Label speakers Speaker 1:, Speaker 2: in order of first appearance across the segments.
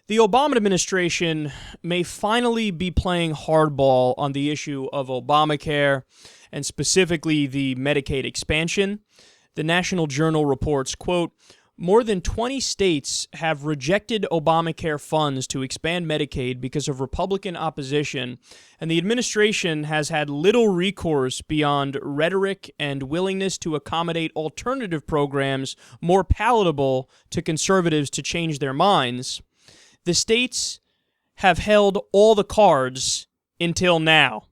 Speaker 1: The Obama administration may finally be playing hardball on the issue of Obamacare and specifically the Medicaid expansion. The National Journal reports, quote, more than 20 states have rejected Obamacare funds to expand Medicaid because of Republican opposition, and the administration has had little recourse beyond rhetoric and willingness to accommodate alternative programs more palatable to conservatives to change their minds. The states have held all the cards until now.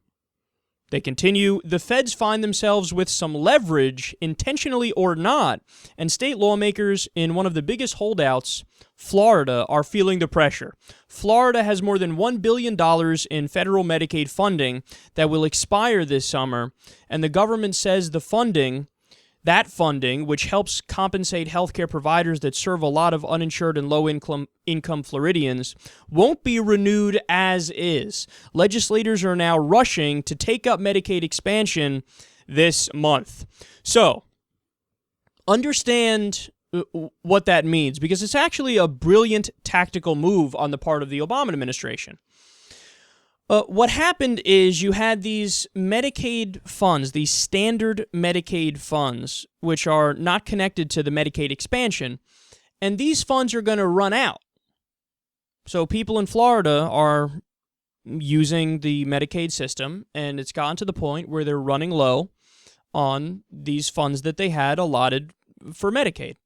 Speaker 1: They continue, the feds find themselves with some leverage, intentionally or not, and state lawmakers in one of the biggest holdouts, Florida, are feeling the pressure. Florida has more than $1 billion in federal Medicaid funding that will expire this summer, and the government says that funding, which helps compensate healthcare providers that serve a lot of uninsured and low-income Floridians, won't be renewed as is. Legislators are now rushing to take up Medicaid expansion this month. So, understand what that means, because it's actually a brilliant tactical move on the part of the Obama administration. What happened is you had these Medicaid funds, these standard Medicaid funds, which are not connected to the Medicaid expansion, and these funds are going to run out. So people in Florida are using the Medicaid system, and it's gotten to the point where they're running low on these funds that they had allotted for Medicaid.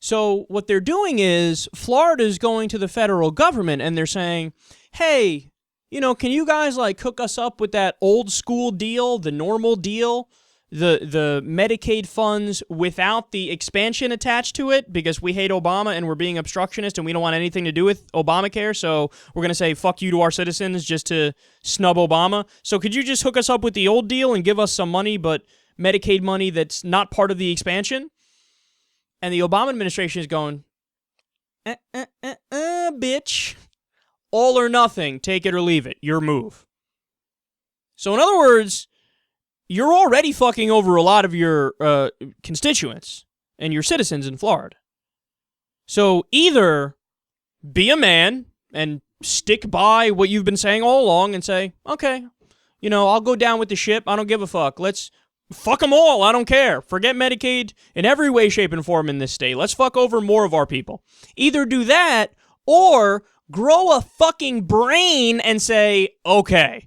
Speaker 1: So what they're doing is Florida is going to the federal government, and they're saying, hey, you know, can you guys like hook us up with that old school deal, the normal deal, the Medicaid funds without the expansion attached to it, because we hate Obama and we're being obstructionist and we don't want anything to do with Obamacare, so we're going to say fuck you to our citizens just to snub Obama. So could you just hook us up with the old deal and give us some money, but Medicaid money that's not part of the expansion? And the Obama administration is going, bitch. All or nothing, take it or leave it, your move. So in other words, you're already fucking over a lot of your constituents and your citizens in Florida. So either be a man and stick by what you've been saying all along and say, okay, you know, I'll go down with the ship, I don't give a fuck. Let's fuck them all, I don't care. Forget Medicaid in every way, shape, and form in this state. Let's fuck over more of our people. Either do that or grow a fucking brain and say, okay,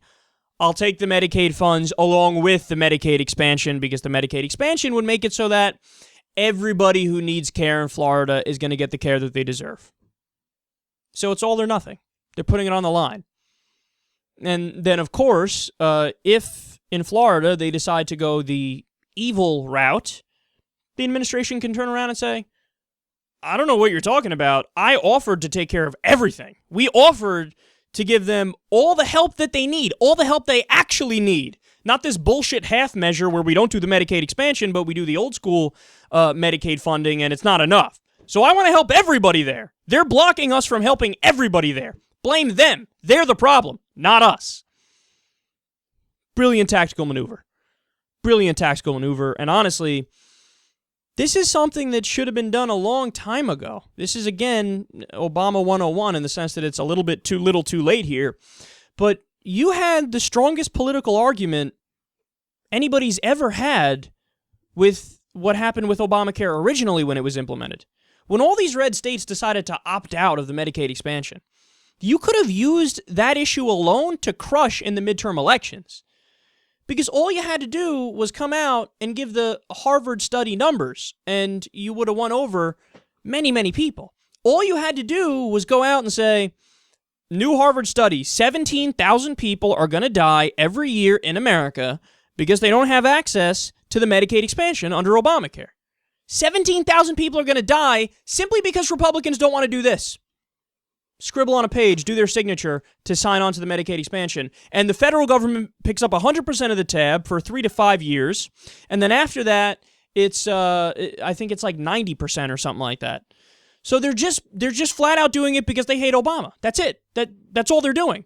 Speaker 1: I'll take the Medicaid funds along with the Medicaid expansion, because the Medicaid expansion would make it so that everybody who needs care in Florida is going to get the care that they deserve. So it's all or nothing. They're putting it on the line. And then, of course, if in Florida they decide to go the evil route, the administration can turn around and say, I don't know what you're talking about. I offered to take care of everything. We offered to give them all the help that they need, all the help they actually need. Not this bullshit half measure where we don't do the Medicaid expansion, but we do the old school Medicaid funding, and it's not enough. So I want to help everybody there. They're blocking us from helping everybody there. Blame them. They're the problem, not us. Brilliant tactical maneuver. Brilliant tactical maneuver. And honestly, this is something that should have been done a long time ago. This is, again, Obama 101 in the sense that it's a little bit too little too late here. But you had the strongest political argument anybody's ever had with what happened with Obamacare originally when it was implemented. When all these red states decided to opt out of the Medicaid expansion, you could have used that issue alone to crush in the midterm elections. Because all you had to do was come out and give the Harvard study numbers, and you would have won over many, many people. All you had to do was go out and say, new Harvard study, 17,000 people are going to die every year in America because they don't have access to the Medicaid expansion under Obamacare. 17,000 people are going to die simply because Republicans don't want to do this. Scribble on a page, do their signature to sign on to the Medicaid expansion. And the federal government picks up 100% of the tab for 3 to 5 years. And then after that, it's I think it's like 90% or something like that. So they're just flat out doing it because they hate Obama. That's it. That's all they're doing.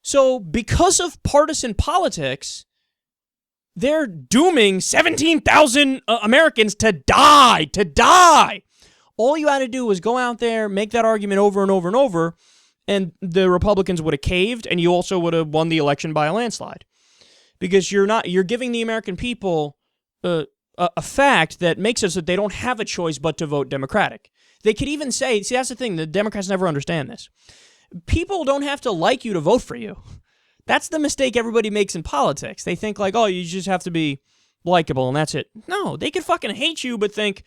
Speaker 1: So because of partisan politics, they're dooming 17,000 Americans to die All you had to do was go out there, make that argument over and over and over, and the Republicans would have caved, and you also would have won the election by a landslide. Because you're giving the American people a fact that makes it so that they don't have a choice but to vote Democratic. They could even say, see, that's the thing, the Democrats never understand this. People don't have to like you to vote for you. That's the mistake everybody makes in politics. They think like, oh, you just have to be likable and that's it. No, they could fucking hate you but think,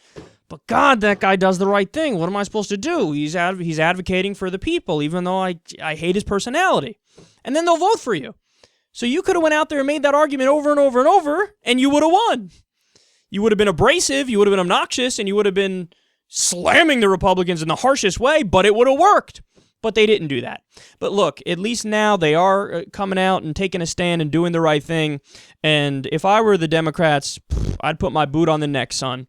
Speaker 1: but God, that guy does the right thing. What am I supposed to do? He's advocating for the people, even though I hate his personality. And then they'll vote for you. So you could have went out there and made that argument over and over and over, and you would have won. You would have been abrasive, you would have been obnoxious, and you would have been slamming the Republicans in the harshest way, but it would have worked. But they didn't do that. But look, at least now they are coming out and taking a stand and doing the right thing. And if I were the Democrats, I'd put my boot on the neck, son.